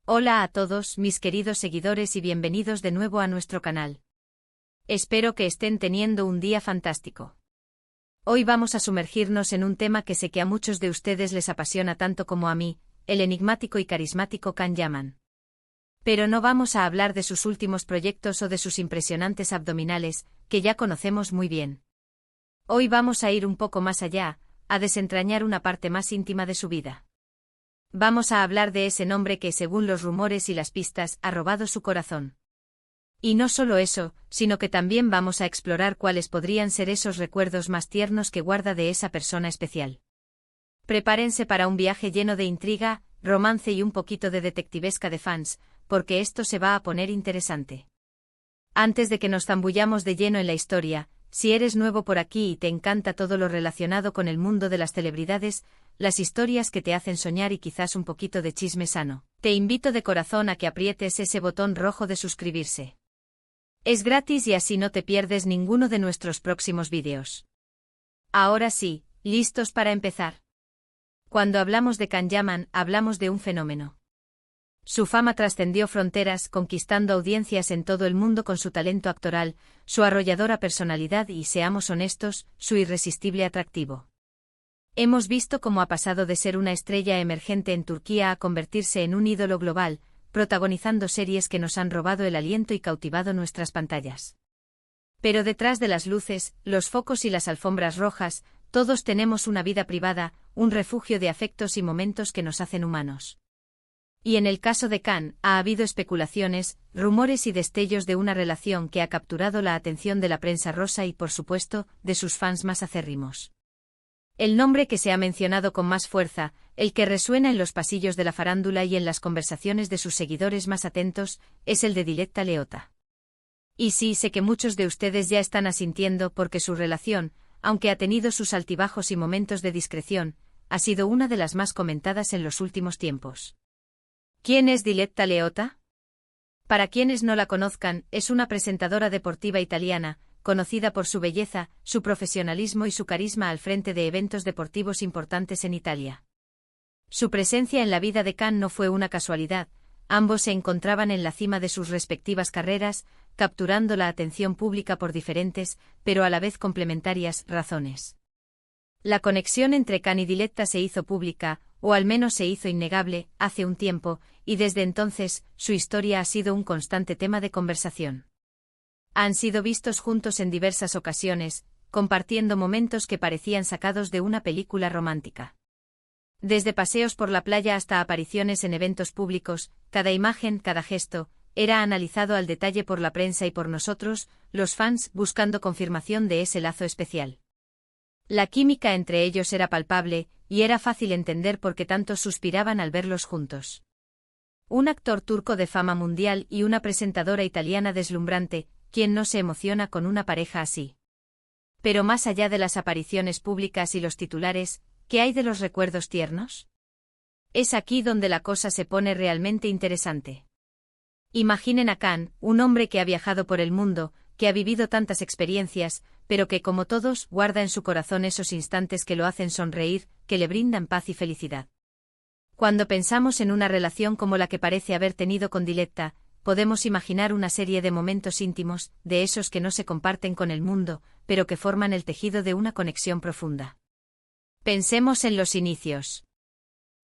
Hola a todos mis queridos seguidores y bienvenidos de nuevo a nuestro canal. Espero que estén teniendo un día fantástico. Hoy vamos a sumergirnos en un tema que sé que a muchos de ustedes les apasiona tanto como a mí, el enigmático y carismático Can Yaman. Pero no vamos a hablar de sus últimos proyectos o de sus impresionantes abdominales, que ya conocemos muy bien. Hoy vamos a ir un poco más allá, a desentrañar una parte más íntima de su vida. Vamos a hablar de ese nombre que, según los rumores y las pistas, ha robado su corazón. Y no solo eso, sino que también vamos a explorar cuáles podrían ser esos recuerdos más tiernos que guarda de esa persona especial. Prepárense para un viaje lleno de intriga, romance y un poquito de detectivesca de fans, porque esto se va a poner interesante. Antes de que nos zambullamos de lleno en la historia, si eres nuevo por aquí y te encanta todo lo relacionado con el mundo de las celebridades, las historias que te hacen soñar y quizás un poquito de chisme sano, te invito de corazón a que aprietes ese botón rojo de suscribirse. Es gratis y así no te pierdes ninguno de nuestros próximos vídeos. Ahora sí, ¿listos para empezar? Cuando hablamos de Can Yaman, hablamos de un fenómeno. Su fama trascendió fronteras, conquistando audiencias en todo el mundo con su talento actoral, su arrolladora personalidad y, seamos honestos, su irresistible atractivo. Hemos visto cómo ha pasado de ser una estrella emergente en Turquía a convertirse en un ídolo global, protagonizando series que nos han robado el aliento y cautivado nuestras pantallas. Pero detrás de las luces, los focos y las alfombras rojas, todos tenemos una vida privada, un refugio de afectos y momentos que nos hacen humanos. Y en el caso de Can, ha habido especulaciones, rumores y destellos de una relación que ha capturado la atención de la prensa rosa y, por supuesto, de sus fans más acérrimos. El nombre que se ha mencionado con más fuerza, el que resuena en los pasillos de la farándula y en las conversaciones de sus seguidores más atentos, es el de Diletta Leotta. Y sí, sé que muchos de ustedes ya están asintiendo porque su relación, aunque ha tenido sus altibajos y momentos de discreción, ha sido una de las más comentadas en los últimos tiempos. ¿Quién es Diletta Leotta? Para quienes no la conozcan, es una presentadora deportiva italiana, conocida por su belleza, su profesionalismo y su carisma al frente de eventos deportivos importantes en Italia. Su presencia en la vida de Can no fue una casualidad, ambos se encontraban en la cima de sus respectivas carreras, capturando la atención pública por diferentes, pero a la vez complementarias, razones. La conexión entre Can y Diletta se hizo pública, o al menos se hizo innegable, hace un tiempo, y desde entonces, su historia ha sido un constante tema de conversación. Han sido vistos juntos en diversas ocasiones, compartiendo momentos que parecían sacados de una película romántica. Desde paseos por la playa hasta apariciones en eventos públicos, cada imagen, cada gesto, era analizado al detalle por la prensa y por nosotros, los fans, buscando confirmación de ese lazo especial. La química entre ellos era palpable, y era fácil entender por qué tantos suspiraban al verlos juntos. Un actor turco de fama mundial y una presentadora italiana deslumbrante, ¿quién no se emociona con una pareja así? Pero más allá de las apariciones públicas y los titulares, ¿qué hay de los recuerdos tiernos? Es aquí donde la cosa se pone realmente interesante. Imaginen a Can, un hombre que ha viajado por el mundo, que ha vivido tantas experiencias, pero que, como todos, guarda en su corazón esos instantes que lo hacen sonreír, que le brindan paz y felicidad. Cuando pensamos en una relación como la que parece haber tenido con Diletta, podemos imaginar una serie de momentos íntimos, de esos que no se comparten con el mundo, pero que forman el tejido de una conexión profunda. Pensemos en los inicios.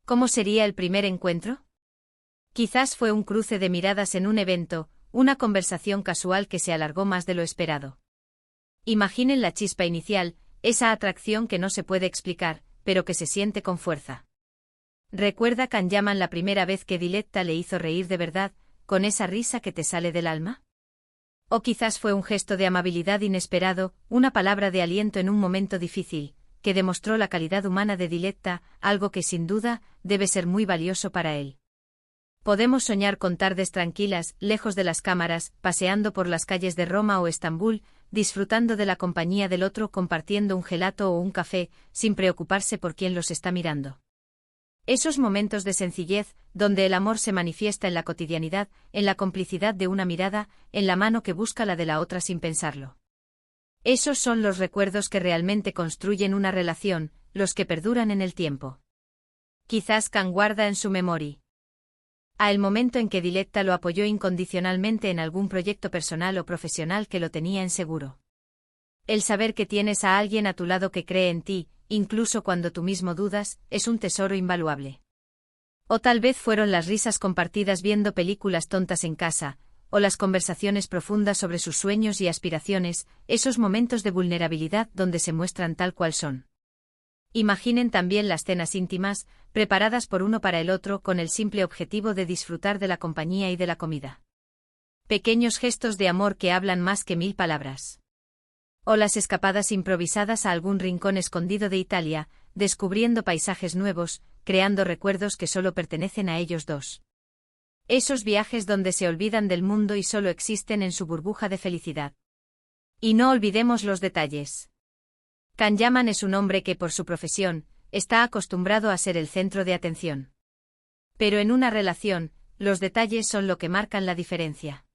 ¿Cómo sería el primer encuentro? Quizás fue un cruce de miradas en un evento, una conversación casual que se alargó más de lo esperado. Imaginen la chispa inicial, esa atracción que no se puede explicar, pero que se siente con fuerza. ¿Recuerda Can Yaman la primera vez que Diletta le hizo reír de verdad, con esa risa que te sale del alma? O quizás fue un gesto de amabilidad inesperado, una palabra de aliento en un momento difícil, que demostró la calidad humana de Diletta, algo que sin duda debe ser muy valioso para él. Podemos soñar con tardes tranquilas, lejos de las cámaras, paseando por las calles de Roma o Estambul, disfrutando de la compañía del otro, compartiendo un gelato o un café, sin preocuparse por quién los está mirando. Esos momentos de sencillez, donde el amor se manifiesta en la cotidianidad, en la complicidad de una mirada, en la mano que busca la de la otra sin pensarlo. Esos son los recuerdos que realmente construyen una relación, los que perduran en el tiempo. Quizás Can guarda en su memoria A el momento en que Diletta lo apoyó incondicionalmente en algún proyecto personal o profesional que lo tenía en seguro. El saber que tienes a alguien a tu lado que cree en ti, incluso cuando tú mismo dudas, es un tesoro invaluable. O tal vez fueron las risas compartidas viendo películas tontas en casa, o las conversaciones profundas sobre sus sueños y aspiraciones, esos momentos de vulnerabilidad donde se muestran tal cual son. Imaginen también las cenas íntimas, preparadas por uno para el otro con el simple objetivo de disfrutar de la compañía y de la comida. Pequeños gestos de amor que hablan más que 1000 palabras. O las escapadas improvisadas a algún rincón escondido de Italia, descubriendo paisajes nuevos, creando recuerdos que solo pertenecen a ellos dos. Esos viajes donde se olvidan del mundo y solo existen en su burbuja de felicidad. Y no olvidemos los detalles. Can Yaman es un hombre que por su profesión, está acostumbrado a ser el centro de atención. Pero en una relación, los detalles son lo que marcan la diferencia.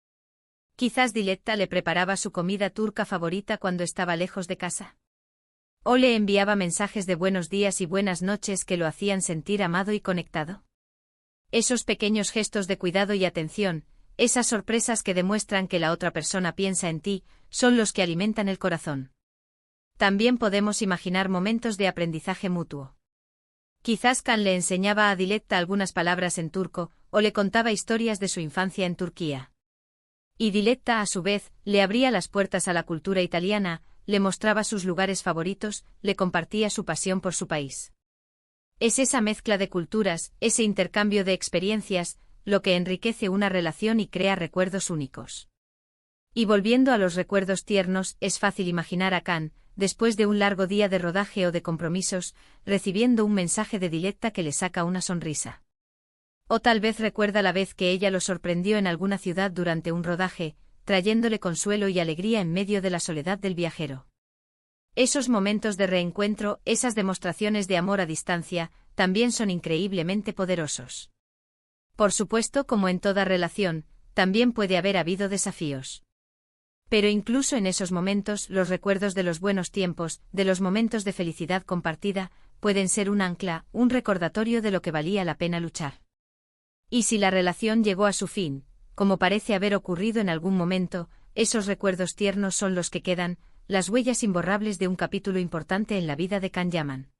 Quizás Diletta le preparaba su comida turca favorita cuando estaba lejos de casa. O le enviaba mensajes de buenos días y buenas noches que lo hacían sentir amado y conectado. Esos pequeños gestos de cuidado y atención, esas sorpresas que demuestran que la otra persona piensa en ti, son los que alimentan el corazón. También podemos imaginar momentos de aprendizaje mutuo. Quizás Can le enseñaba a Diletta algunas palabras en turco, o le contaba historias de su infancia en Turquía. Y Diletta, a su vez, le abría las puertas a la cultura italiana, le mostraba sus lugares favoritos, le compartía su pasión por su país. Es esa mezcla de culturas, ese intercambio de experiencias, lo que enriquece una relación y crea recuerdos únicos. Y volviendo a los recuerdos tiernos, es fácil imaginar a Can, después de un largo día de rodaje o de compromisos, recibiendo un mensaje de Diletta que le saca una sonrisa. O tal vez recuerda la vez que ella lo sorprendió en alguna ciudad durante un rodaje, trayéndole consuelo y alegría en medio de la soledad del viajero. Esos momentos de reencuentro, esas demostraciones de amor a distancia, también son increíblemente poderosos. Por supuesto, como en toda relación, también puede haber habido desafíos. Pero incluso en esos momentos, los recuerdos de los buenos tiempos, de los momentos de felicidad compartida, pueden ser un ancla, un recordatorio de lo que valía la pena luchar. Y si la relación llegó a su fin, como parece haber ocurrido en algún momento, esos recuerdos tiernos son los que quedan, las huellas imborrables de un capítulo importante en la vida de Can Yaman.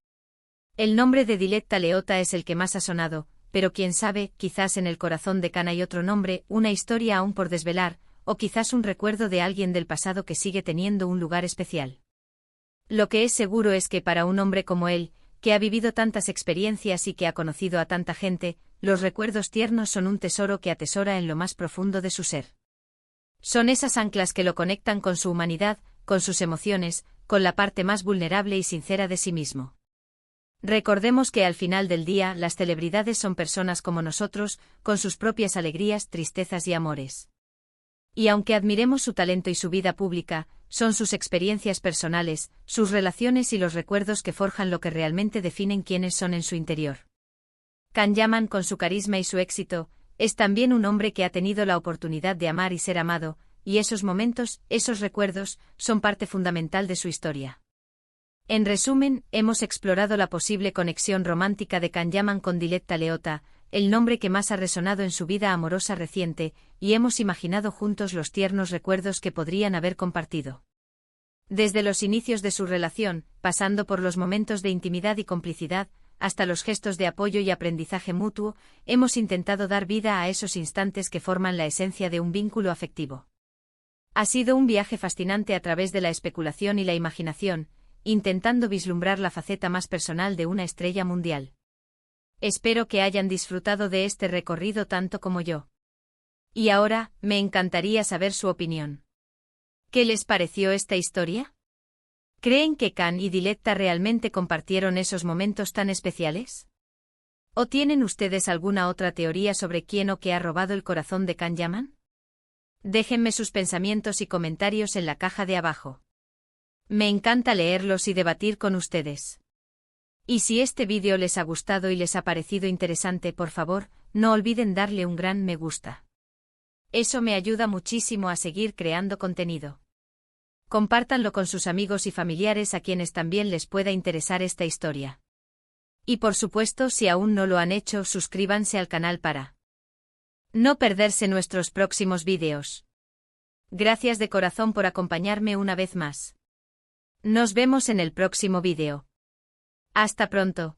El nombre de Diletta Leotta es el que más ha sonado, pero quién sabe, quizás en el corazón de Can hay otro nombre, una historia aún por desvelar, o quizás un recuerdo de alguien del pasado que sigue teniendo un lugar especial. Lo que es seguro es que para un hombre como él, que ha vivido tantas experiencias y que ha conocido a tanta gente, los recuerdos tiernos son un tesoro que atesora en lo más profundo de su ser. Son esas anclas que lo conectan con su humanidad, con sus emociones, con la parte más vulnerable y sincera de sí mismo. Recordemos que al final del día las celebridades son personas como nosotros, con sus propias alegrías, tristezas y amores. Y aunque admiremos su talento y su vida pública, son sus experiencias personales, sus relaciones y los recuerdos que forjan lo que realmente definen quiénes son en su interior. Can Yaman, con su carisma y su éxito, es también un hombre que ha tenido la oportunidad de amar y ser amado, y esos momentos, esos recuerdos, son parte fundamental de su historia. En resumen, hemos explorado la posible conexión romántica de Can Yaman con Diletta Leotta, el nombre que más ha resonado en su vida amorosa reciente, y hemos imaginado juntos los tiernos recuerdos que podrían haber compartido. Desde los inicios de su relación, pasando por los momentos de intimidad y complicidad, hasta los gestos de apoyo y aprendizaje mutuo, hemos intentado dar vida a esos instantes que forman la esencia de un vínculo afectivo. Ha sido un viaje fascinante a través de la especulación y la imaginación, intentando vislumbrar la faceta más personal de una estrella mundial. Espero que hayan disfrutado de este recorrido tanto como yo. Y ahora, me encantaría saber su opinión. ¿Qué les pareció esta historia? ¿Creen que Can y Diletta realmente compartieron esos momentos tan especiales? ¿O tienen ustedes alguna otra teoría sobre quién o qué ha robado el corazón de Can Yaman? Déjenme sus pensamientos y comentarios en la caja de abajo. Me encanta leerlos y debatir con ustedes. Y si este vídeo les ha gustado y les ha parecido interesante, por favor, no olviden darle un gran me gusta. Eso me ayuda muchísimo a seguir creando contenido. Compártanlo con sus amigos y familiares a quienes también les pueda interesar esta historia. Y por supuesto, si aún no lo han hecho, suscríbanse al canal para no perderse nuestros próximos vídeos. Gracias de corazón por acompañarme una vez más. Nos vemos en el próximo vídeo. Hasta pronto.